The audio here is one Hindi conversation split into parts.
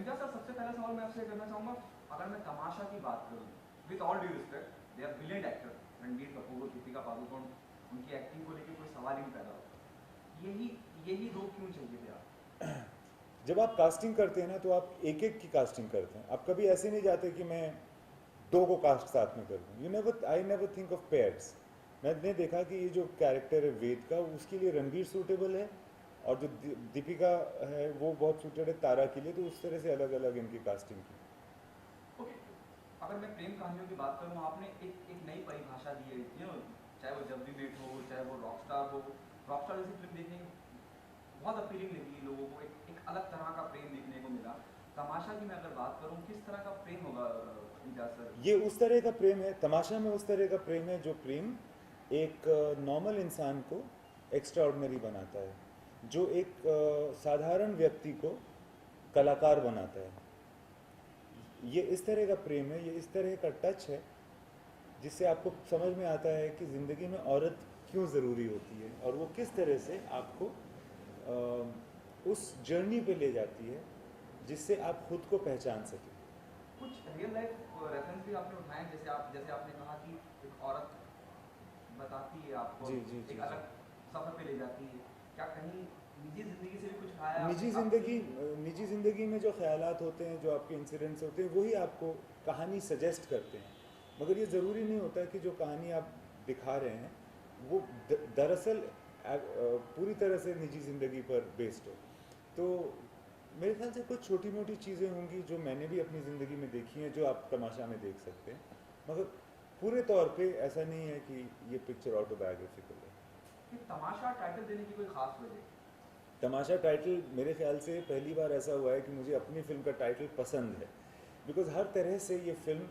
इम्तियाज सर, सबसे पहला सवाल मैं आपसे करना चाहूँगा, अगर मैं तमाशा की बात करूँ, with all due respect, they are brilliant actor, Ranbir Kapoor, Deepika Padukone, उनकी एक्टिंग को लेकर कोई सवाल ही नहीं पैदा होता। यही यही दो क्यों चाहिए थे आप? जब आप कास्टिंग करते हैं ना तो आप एक एक की कास्टिंग करते हैं, आप कभी ऐसे नहीं जाते कि मैं दो को कास्ट साथ में कर दूँ। You never, I never think of pairs. मैंने देखा कि ये जो कैरेक्टर है वेद का, उसके लिए रणवीर सूटेबल है, और जो दीपिका है वो बहुत सूटेड है तारा के लिए, तो उस तरह से अलग अलग इनकी कास्टिंग की। ओके, अगर मैं प्रेम कहानियों की बात करूँ, आपने एक नई परिभाषा दी है, चाहे वो जब भी मेट हो, चाहे वो रॉकस्टार हो। रॉकस्टार जैसी फिल्म देखने बहुत अपीलिंग लगी लोगों को, एक अलग तरह का प्रेम देखने को मिला। तमाशा की मैं अगर बात करूँ, किस तरह का प्रेम होगा इम्तियाज सर? ये उस तरह का प्रेम है, तमाशा में उस तरह का प्रेम है जो प्रेम एक नॉर्मल इंसान को एक्स्ट्रा ऑर्डिनरी बनाता है, जो एक साधारण व्यक्ति को कलाकार बनाता है। ये इस तरह का प्रेम है, ये इस तरह का टच है जिससे आपको समझ में आता है कि ज़िंदगी में औरत क्यों ज़रूरी होती है, और वो किस तरह से आपको उस जर्नी पे ले जाती है जिससे आप खुद को पहचान सकें। कुछ रियल लाइफ रेफरेंस भी आपने उठाए, जैसे आपने कहा कि एक औरत बताती है आपको, जी जी जी एक जी। अलग सफर पे ले जाती है। क्या कहीं निजी जिंदगी से भी कुछ आया निजी आपकी? ज़िंदगी, निजी ज़िंदगी में जो ख्यालात होते हैं, जो आपके इंसिडेंट्स होते हैं, वही आपको कहानी सजेस्ट करते हैं। मगर ये ज़रूरी नहीं होता कि जो कहानी आप दिखा रहे हैं वो दरअसल पूरी तरह से निजी ज़िंदगी पर बेस्ड हो। तो मेरे ख्याल से कुछ छोटी मोटी चीज़ें होंगी जो मैंने भी अपनी ज़िंदगी में देखी हैं, जो आप तमाशा में देख सकते हैं, मगर पूरे तौर पे ऐसा नहीं है कि ये पिक्चर ऑटोबायोग्राफिकल है। कि तमाशा टाइटल देने की कोई खास वजह? तमाशा टाइटल मेरे ख्याल से पहली बार ऐसा हुआ है कि मुझे अपनी फिल्म का टाइटल पसंद है, बिकॉज हर तरह से ये फिल्म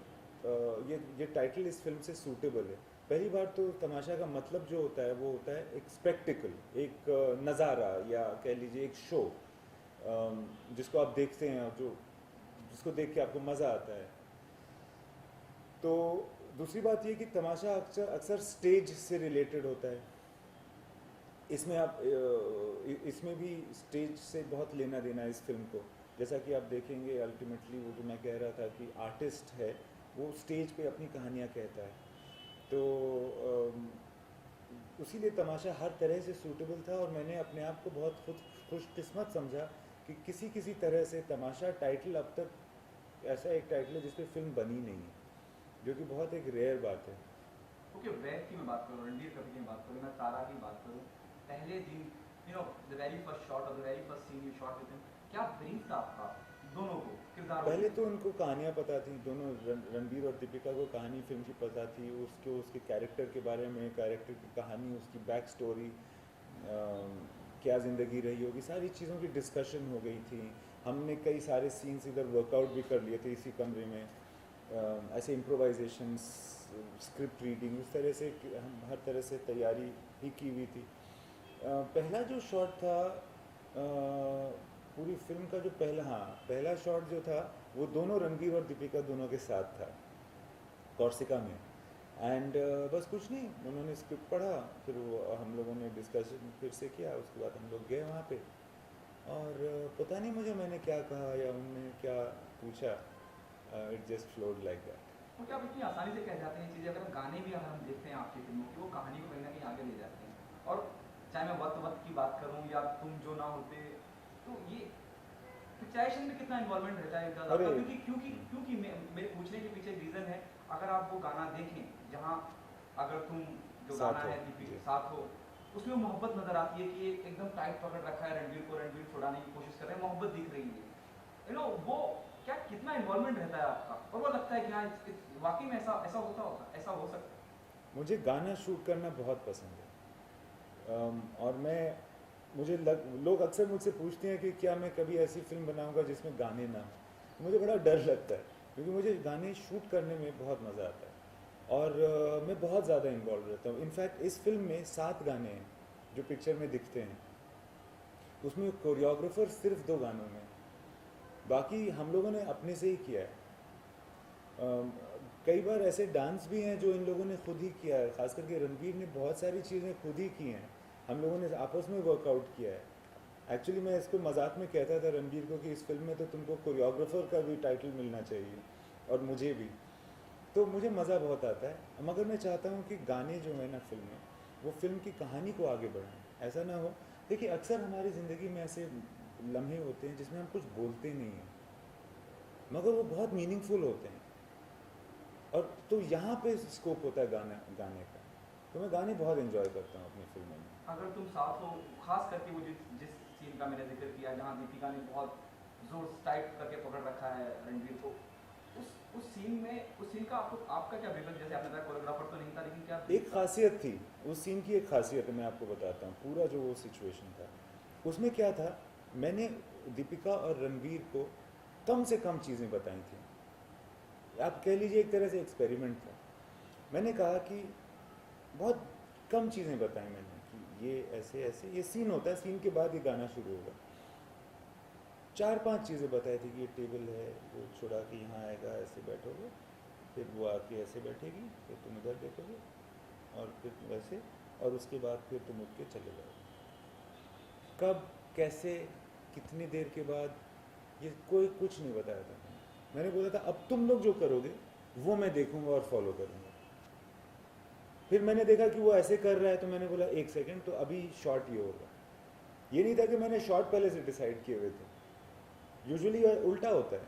ये टाइटल इस फिल्म से सूटेबल है। पहली बार तो तमाशा का मतलब जो होता है वो होता है एक स्पेक्टिकल, एक नज़ारा, या कह लीजिए एक शो जिसको आप देखते हैं और जो जिसको देख के आपको मज़ा आता है। तो दूसरी बात ये कि तमाशा अक्सर अक्सर स्टेज से रिलेटेड होता है। इसमें आप इसमें भी स्टेज से बहुत लेना देना है इस फिल्म को। जैसा कि आप देखेंगे अल्टीमेटली वो जो मैं कह रहा था कि आर्टिस्ट है वो स्टेज पे अपनी कहानियाँ कहता है, तो उसी लिए तमाशा हर तरह से सूटेबल था, और मैंने अपने आप को बहुत खुशकिस्मत समझा कि किसी किसी तरह से तमाशा टाइटल अब तक ऐसा एक टाइटल है जिस पे फिल्म बनी नहीं है, जो कि बहुत एक रेयर बात है। ओके, वैब की मैं बात करूँ, रणबीर कपूर की बात करूँ, मैं तारा की बात करूँ, पहले दिन द वेरी फर्स्ट शॉट और the very first seen you shot with him, क्या ब्रीफ था आपका दोनों को, किरदारों को पहले तो लेकर? उनको कहानियाँ पता थी, दोनों रणबीर और दीपिका को कहानी फिल्म की पता थी, उसके कैरेक्टर के बारे में, कैरेक्टर की कहानी, उसकी बैक स्टोरी, क्या ज़िंदगी रही होगी, सारी चीज़ों की डिस्कशन हो गई थी। हमने कई सारे सीन्स इधर वर्कआउट भी कर लिए थे इसी कमरे में, ऐसे इम्प्रोवाइजेशंस, स्क्रिप्ट रीडिंग, उस तरह से हम हर तरह से तैयारी भी की हुई थी। पहला जो शॉट था पूरी फिल्म का, जो पहला शॉट जो था वो दोनों रणबीर और दीपिका दोनों के साथ था कॉर्सिका में। एंड बस कुछ नहीं, उन्होंने स्क्रिप्ट पढ़ा, फिर वो हम लोगों ने डिस्कशन फिर से किया, उसके बाद हम लोग गए वहाँ पे, और पता नहीं मुझे मैंने क्या कहा या उन्होंने क्या पूछा, it just flowed like that. तो क्या आप इतनी आसानी से कह जाते हैं चीज़ें? अगर हम गाने भी अगर हम देखते हैं आपकी फिल्मों की, वो कहानी को कहीं ना कहीं आगे ले जाते हैं। और चाहे मैं वक्त वक्त की बात करूँ या तुम जो ना होते, तो ये पिक्चराइजेशन में कितना इन्वॉल्वमेंट रहता है इनका अरे आपका? क्योंकि क्योंकि क्योंकि मेरे पूछने के पीछे रीज़न है, अगर आप वो गाना देखें जहाँ अगर तुम जो गाना साथ हो है दीपिका जी। साथ हो, उसमें मोहब्बत नजर आती है कि ये एकदम टाइट पकड़ रखा है रणवीर को, रणवीर छुड़ाने की कोशिश कर रहे हैं, मोहब्बत दिख रही है। वो क्या कितना इन्वॉल्वमेंट रहता है आपका, और वो लगता है कि हाँ वाकई में ऐसा ऐसा होता होगा, ऐसा हो सकता है। मुझे गाना शूट करना बहुत पसंद है, और लोग अक्सर मुझसे पूछते हैं कि क्या मैं कभी ऐसी फिल्म बनाऊंगा जिसमें गाने ना हो। मुझे बड़ा डर लगता है, क्योंकि मुझे गाने शूट करने में बहुत मज़ा आता है, और मैं बहुत ज़्यादा इन्वॉल्व रहता हूँ। इनफैक्ट इस फिल्म में 7 गाने हैं जो पिक्चर में दिखते हैं, उसमें कोरियोग्राफर सिर्फ 2 गानों में, बाकी हम लोगों ने अपने से ही किया है। कई बार ऐसे डांस भी हैं जो इन लोगों ने खुद ही किया है, खास करके रणबीर ने बहुत सारी चीज़ें खुद ही की हैं, हम लोगों ने आपस में वर्कआउट किया है। एक्चुअली मैं इसको मजाक में कहता था रणबीर को कि इस फिल्म में तो तुमको कोरियोग्राफर का भी टाइटल मिलना चाहिए और मुझे भी। तो मुझे मज़ा बहुत आता है, मगर मैं चाहता हूँ कि गाने जो है ना फिल्म में, वो फिल्म की कहानी को आगे बढ़ाएं। ऐसा ना हो, देखिए अक्सर हमारी ज़िंदगी में ऐसे लम्हे होते हैं जिसमें हम कुछ बोलते नहीं हैं, मगर वो बहुत मीनिंगफुल होते हैं, और तो यहाँ पे स्कोप होता है गाने का। तो मैं गाने बहुत एंजॉय करता हूँ अपनी फिल्मों में। अगर तुम साथ हो, खास करके वो जिस जिस सीन का मैंने जिक्र किया जहाँ दीपिका ने बहुत जोर टाइट करके पकड़ रखा है रणवीर को, उस सीन में, उस सीन का आपका क्या विवेक, जैसे आपने कहा कोरियोग्राफर तो नहीं था, लेकिन क्या एक खासियत थी उस सीन की, एक खासियत है, मैं आपको बताता हूँ। पूरा जो वो सिचुएशन था उसमें क्या था, मैंने दीपिका और रणवीर को कम से कम चीज़ें बताई थी। आप कह लीजिए एक तरह से एक्सपेरिमेंट था। मैंने कहा कि बहुत कम चीज़ें बताई मैंने कि ये ऐसे ऐसे ये सीन होता है, सीन के बाद ये गाना शुरू होगा। 4-5 चीज़ें बताई थी कि ये टेबल है, वो छुड़ा के यहाँ आएगा, ऐसे बैठोगे, फिर वो आके ऐसे बैठेगी, फिर तुम इधर देखोगे, और फिर वैसे, और उसके बाद फिर तुम उठ के चले जाओगे। कब, कैसे, कितनी देर के बाद, ये कोई कुछ नहीं बताया था। मैंने बोला था अब तुम लोग जो करोगे वो मैं देखूंगा और फॉलो करूंगा। फिर मैंने देखा कि वो ऐसे कर रहा है, तो मैंने बोला एक सेकंड, तो अभी शॉट ये होगा। ये नहीं था कि मैंने शॉट पहले से डिसाइड किए हुए थे, यूजुअली उल्टा होता है।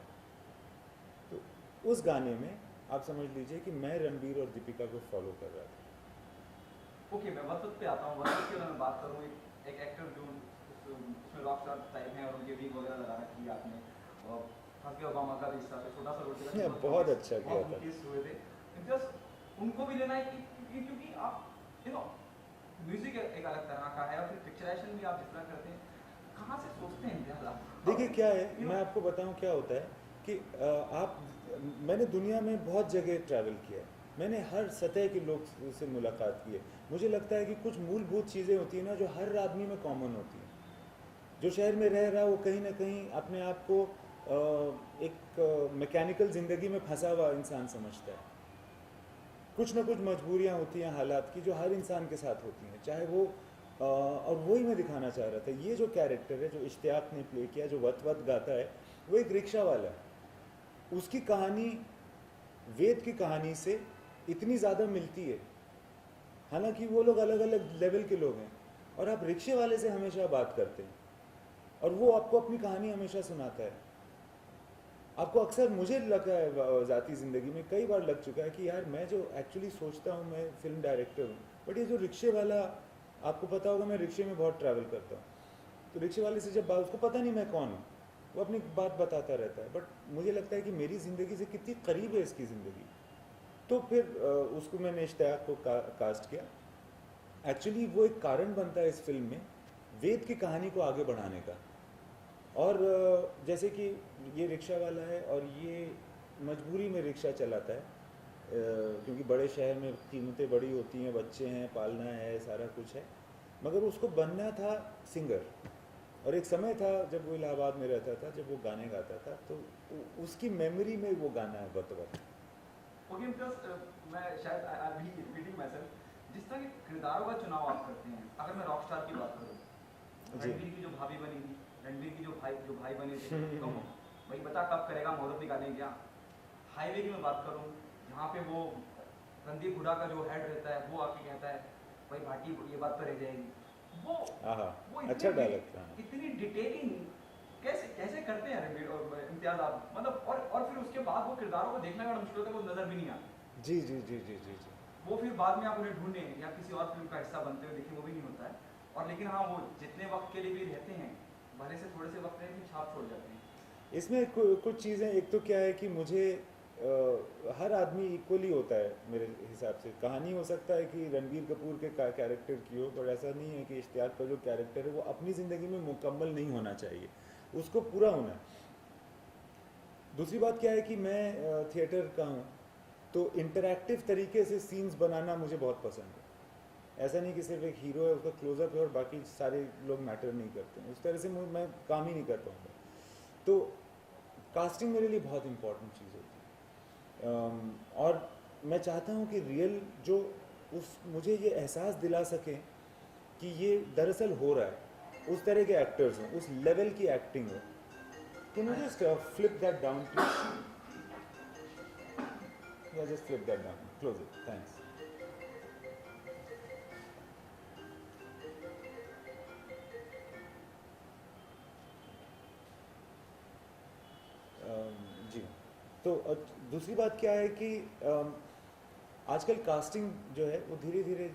तो उस गाने में आप समझ लीजिए कि मैं रणबीर और दीपिका को फॉलो कर रहा था। ओके, मैं वसत पे आता हूँ। वसत की अगर मैं बात करूँ, एक एक्टर जो उसमें रॉक स्टार टाइप हैं और उनके विग वगैरह लगा रखी है आपने, और हस्बी ओबामा का रिश्ता पे छोटा सा रोटी का बहुत अच्छा किया था। हुए थे। जस्ट उनको भी लेना है क्योंकि आप म्यूजिक एक अलग तरह का है, और फिर पिक्चराइजेशन भी आप जिस तरह करते हैं, कहाँ से सोचते हैं ज़्यादा? देखिए क्या है, मैं आपको बताऊं क्या होता है कि मैंने दुनिया में बहुत जगह ट्रैवल किया है, मैंने हर सतह के लोग से मुलाकात की है। मुझे लगता है कि कुछ मूलभूत चीज़ें होती हैं ना जो हर आदमी में कॉमन होती हैं। जो शहर में रह रहा है वो कहीं ना कहीं अपने आप को एक मैकेनिकल ज़िंदगी में फंसा हुआ इंसान समझता है। कुछ ना कुछ मजबूरियाँ होती हैं हालात की, जो हर इंसान के साथ होती हैं, चाहे वो और वही मैं दिखाना चाह रहा था। ये जो कैरेक्टर है जो इश्तियाक ने प्ले किया, जो वत वत गाता है, वो एक रिक्शा वाला है। उसकी कहानी वेद की कहानी से इतनी ज़्यादा मिलती है, हालांकि वो लोग अलग अलग लेवल के लोग हैं, और आप रिक्शे वाले से हमेशा बात करते हैं और वो आपको अपनी कहानी हमेशा सुनाता है। आपको अक्सर, मुझे लगा है ज़ाती ज़िंदगी में कई बार लग चुका है कि यार मैं जो एक्चुअली सोचता हूँ मैं फिल्म डायरेक्टर हूँ, बट ये जो रिक्शे वाला, आपको पता होगा मैं रिक्शे में बहुत ट्रैवल करता हूँ, तो रिक्शे वाले से जब बात, उसको पता नहीं मैं कौन हूँ, वो अपनी बात बताता रहता है, बट मुझे लगता है कि मेरी ज़िंदगी से कितनी करीब है इसकी ज़िंदगी। तो फिर उसको मैंने इश्तियाक को कास्ट किया। एक्चुअली वो एक कारण बनता है इस फिल्म में वेद की कहानी को आगे बढ़ाने का। और जैसे कि ये रिक्शा वाला है और ये मजबूरी में रिक्शा चलाता है, क्योंकि बड़े शहर में कीमतें बड़ी होती हैं, बच्चे हैं, पालना है, सारा कुछ है, मगर उसको बनना था सिंगर। और एक समय था जब वो इलाहाबाद में रहता था, जब वो गाने गाता था, तो उसकी मेमोरी में वो गाना है वत वत। ओके, मैं शायद आई बी रिपीटिंग माय सेल्फ, जिस तरह के किरदारों का चुनाव आप करते हैं, अगर मैं रॉकस्टार की बात करूँ, रणवीर की जो भाभी बनी थी, रणवीर की जो भाई बने थे, तो भाई बता कब करेगा, मुहूर्त निकालेंगे क्या? हाईवे की मैं बात करूँ, जहाँ पे वो रणदीप हुडा का जो हेड रहता है वो आके कहता है भाई भाटी ये बात तो रह जाएगी, वो अच्छा डायलॉग था। इतनी डिटेलिंग कैसे कैसे करते हैं रणवीर और इम्तियाज आप, मतलब, और फिर उसके बाद वो किरदारों को देखना बड़ा मुश्किल होता है, वो नजर भी नहीं आता। जी जी जी जी जी जी। वो फिर बाद में आप उन्हें ढूंढें या किसी और फिल्म का हिस्सा बनते हुए देखें, वो भी नहीं होता है। और लेकिन हाँ, वो जितने वक्त के लिए भी रहते हैं, भले से थोड़े से वक्त रहे, छाप छोड़ जाते हैं। इसमें कुछ चीज़ें, एक तो क्या है कि मुझे हर आदमी इक्वली होता है मेरे हिसाब से। कहानी हो सकता है कि रणबीर कपूर के कैरेक्टर की हो, पर ऐसा नहीं है कि इश्तियाक का जो कैरेक्टर है वो अपनी ज़िंदगी में मुकम्मल नहीं होना चाहिए, उसको पूरा होना है। दूसरी बात क्या है कि मैं थिएटर का हूँ, तो इंटरैक्टिव तरीके से सीन्स बनाना मुझे बहुत पसंद है। ऐसा नहीं कि सिर्फ एक हीरो है, उसका क्लोजअप है और बाकी सारे लोग मैटर नहीं करते हैं, उस तरह से मैं काम ही नहीं कर पाऊँगा। तो कास्टिंग मेरे लिए बहुत इम्पोर्टेंट चीज़ होती है। और मैं चाहता हूँ कि रियल जो मुझे ये एहसास दिला सकें कि ये दरअसल हो रहा है, उस तरह के एक्टर्स हों, उस लेवल की एक्टिंग हो। Can you just flip that down please? या just flip that down, close it, thanks. जी। तो दूसरी बात क्या है कि आजकल कास्टिंग जो है वो धीरे धीरे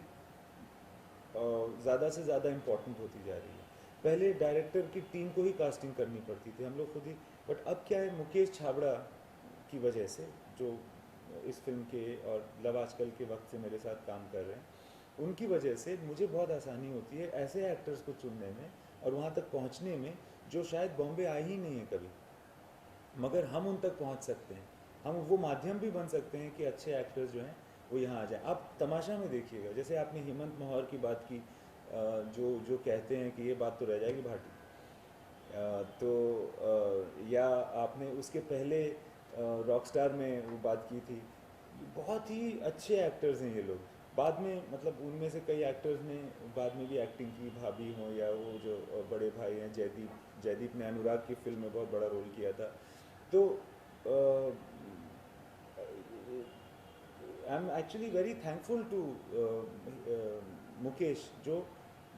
ज़्यादा से ज़्यादा इम्पोर्टेंट होती जा रही है। पहले डायरेक्टर की टीम को ही कास्टिंग करनी पड़ती थी, हम लोग खुद ही। बट अब क्या है, मुकेश छाबड़ा की वजह से, जो इस फिल्म के और लव आजकल के वक्त से मेरे साथ काम कर रहे हैं, उनकी वजह से मुझे बहुत आसानी होती है ऐसे एक्टर्स को चुनने में और वहाँ तक पहुँचने में जो शायद बॉम्बे आए ही नहीं है कभी, मगर हम उन तक पहुँच सकते हैं। हम वो माध्यम भी बन सकते हैं कि अच्छे एक्टर्स जो हैं वो यहाँ आ जाए। आप तमाशा में देखिएगा, जैसे आपने हेमंत मोहर की बात की, जो जो कहते हैं कि ये बात तो रह जाएगी भाटी, या आपने उसके पहले रॉकस्टार में वो बात की थी। बहुत ही अच्छे एक्टर्स हैं ये लोग। बाद में मतलब उनमें से कई एक्टर्स ने बाद में भी एक्टिंग की, भाभी हों या वो जो बड़े भाई हैं जयदीप। जयदीप ने अनुराग की फिल्म में बहुत बड़ा रोल किया था। तो I am actually very thankful to Mukesh, जो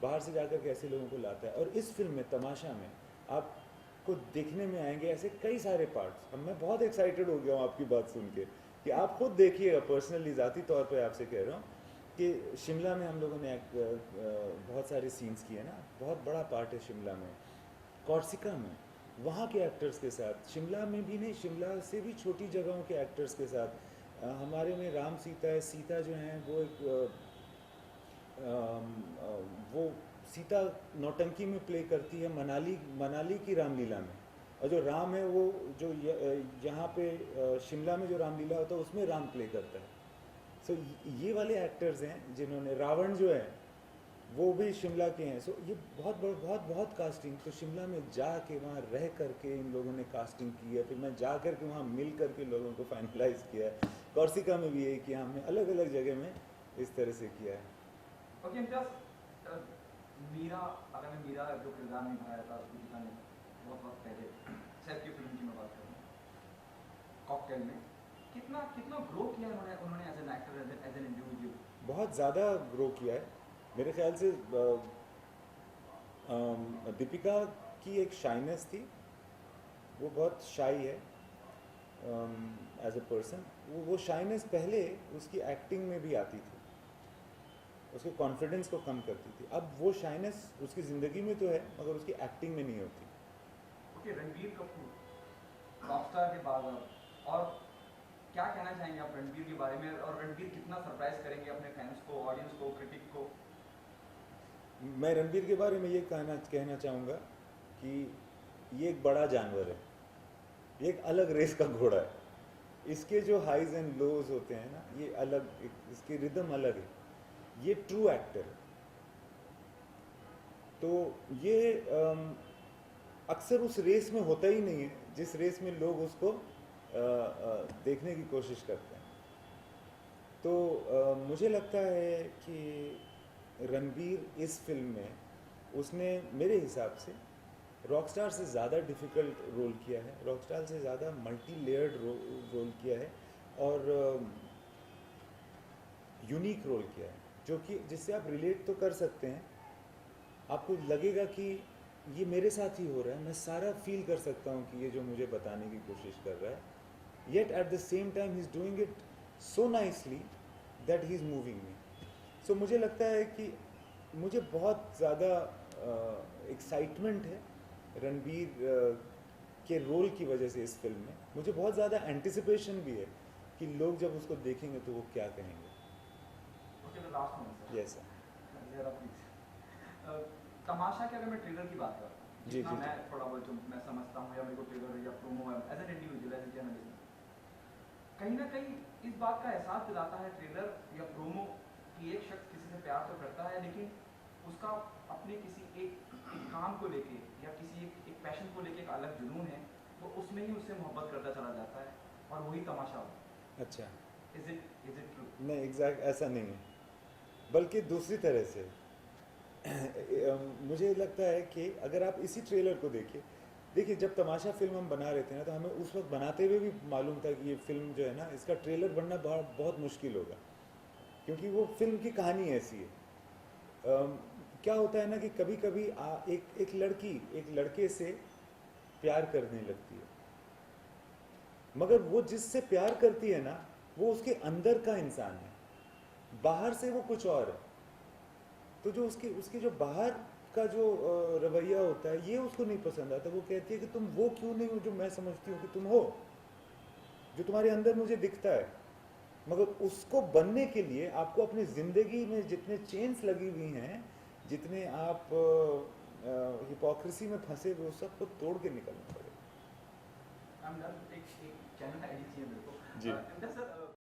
बाहर से जाकर के ऐसे लोगों को लाता है। और इस फिल्म में, तमाशा में, आपको देखने में आएंगे ऐसे कई सारे पार्ट्स। अब मैं बहुत एक्साइटेड हो गया हूँ आपकी बात सुन के कि आप खुद देखिएगा। पर्सनली ज़ाती तौर पे आपसे कह रहा हूँ कि शिमला में हम लोगों ने बहुत सारे सीन्स किए ना, बहुत बड़ा पार्ट है शिमला में, कॉर्सिका में, वहाँ के एक्टर्स के साथ। शिमला में भी नहीं, शिमला से भी छोटी जगहों के एक्टर्स के साथ। हमारे में राम सीता है, सीता जो हैं वो एक वो सीता नौटंकी में प्ले करती है मनाली की रामलीला में, और जो राम है वो जो यहाँ पे शिमला में जो रामलीला होता है उसमें राम प्ले करता है। सो ये वाले एक्टर्स हैं जिन्होंने, रावण जो है वो भी शिमला के हैं। सो ये बहुत कास्टिंग, तो शिमला में जाके वहाँ रह करके इन लोगों ने कास्टिंग की है। फिर मैं जा कर के वहाँ मिल कर के लोगों को फाइनलाइज किया है। कॉर्सिका में भी यही किया हमने, अलग अलग जगह में इस तरह से किया है। ओके मीरा, अगर मैं मीरा जो किरदार निभाया था उसको दिखाने बहुत वक्त पहले, सैफ की फिल्म की मैं बात करूँ, कॉकटेल में, कितना कितना ग्रो किया उन्होंने as an actor, as an individual. बहुत ज़्यादा ग्रो किया है मेरे ख्याल से। दीपिका की एक शाइनेस थी, वो बहुत शाई है एज अ पर्सन। वो शाइनेस पहले उसकी एक्टिंग में भी आती थी, उसके कॉन्फिडेंस को कम करती थी। अब वो शाइनेस उसकी ज़िंदगी में तो है मगर उसकी एक्टिंग में नहीं होती। ओके, रणबीर कपूर रॉकस्टार के बाद अब, और क्या कहना चाहेंगे आप रणबीर के बारे में, और रणबीर कितना सरप्राइज करेंगे अपने फैंस को, ऑडियंस को, क्रिटिक को? मैं रणबीर के बारे में ये कहना चाहूँगा कि ये एक बड़ा जानवर है, ये एक अलग रेस का घोड़ा है। इसके जो हाइज एंड लोज होते हैं ना, ये अलग, इसकी रिदम अलग है। ये ट्रू एक्टर है। तो ये अक्सर उस रेस में होता ही नहीं है जिस रेस में लोग उसको देखने की कोशिश करते हैं। तो मुझे लगता है कि रणबीर इस फिल्म में उसने मेरे हिसाब से रॉकस्टार से ज़्यादा डिफ़िकल्ट रोल किया है, रॉकस्टार से ज़्यादा मल्टी लेयर्ड रोल किया है और यूनिक रोल किया है, जो कि जिससे आप रिलेट तो कर सकते हैं। आपको लगेगा कि ये मेरे साथ ही हो रहा है, मैं सारा फील कर सकता हूँ कि ये जो मुझे बताने की कोशिश कर रहा है। Yet at the same time he is doing it so nicely that he is moving me. So मुझे लगता है कि मुझे बहुत ज़्यादा एक्साइटमेंट है रणबीर के रोल की वजह से इस फिल्म में। मुझे बहुत ज़्यादा एंटिसिपेशन भी है कि लोग जब उसको देखेंगे तो वो क्या कहेंगे। Okay, the last one sir. Yes sir. जरा प्लीज, तमाशा के अगर मैं ट्रेलर की बात करूँ, जी, जितना जी, मैं जी। थोड़ा बहुत जो मैं समझता हूँ, या मेरे को ट्रेलर या promo as an individual, as a journalist, कहीं ना कहीं इस बात का एहसास दिलाता है ट्रेलर या प्रोमो कि एक शख्स किसी से प्यार तो करता है, लेकिन उसका अपने किसी एक काम को लेके या किसी एक पैशन को लेके एक अलग जुनून है, तो उसमें ही उससे मोहब्बत करता चला जाता है, और वही तमाशा हो। अच्छा, इज इट ट्रू? नहीं एग्जैक्ट ऐसा नहीं है, बल्कि दूसरी तरह से मुझे लगता है कि अगर आप इसी ट्रेलर को देखिए जब तमाशा फिल्म हम बना रहे थे ना, तो हमें उस वक्त बनाते हुए भी मालूम था कि ये फिल्म जो है ना, इसका ट्रेलर बनना बहुत बहुत मुश्किल होगा, क्योंकि वो फिल्म की कहानी ऐसी है। क्या होता है ना कि कभी कभी एक लड़की एक लड़के से प्यार करने लगती है, मगर वो जिससे प्यार करती है ना, वो उसके अंदर का इंसान है, बाहर से वो कुछ और है। तो जो उसकी उसकी जो बाहर का जो रवैया होता है, ये उसको नहीं पसंद आता। वो कहती है कि तुम वो क्यों नहीं हो जो मैं समझती हूँ कि तुम हो, जो तुम्हारे अंदर मुझे दिखता है। मगर उसको बनने के लिए आपको अपनी ज़िंदगी में जितने चेन्स लगी हुई हैं, जितने आप हिपोक्रेसी में फंसे हुए, उस सबको तोड़ के निकलना पड़ेगा। एक चैनल आईडी चाहिए मेरे को। जी। इमदाद सर,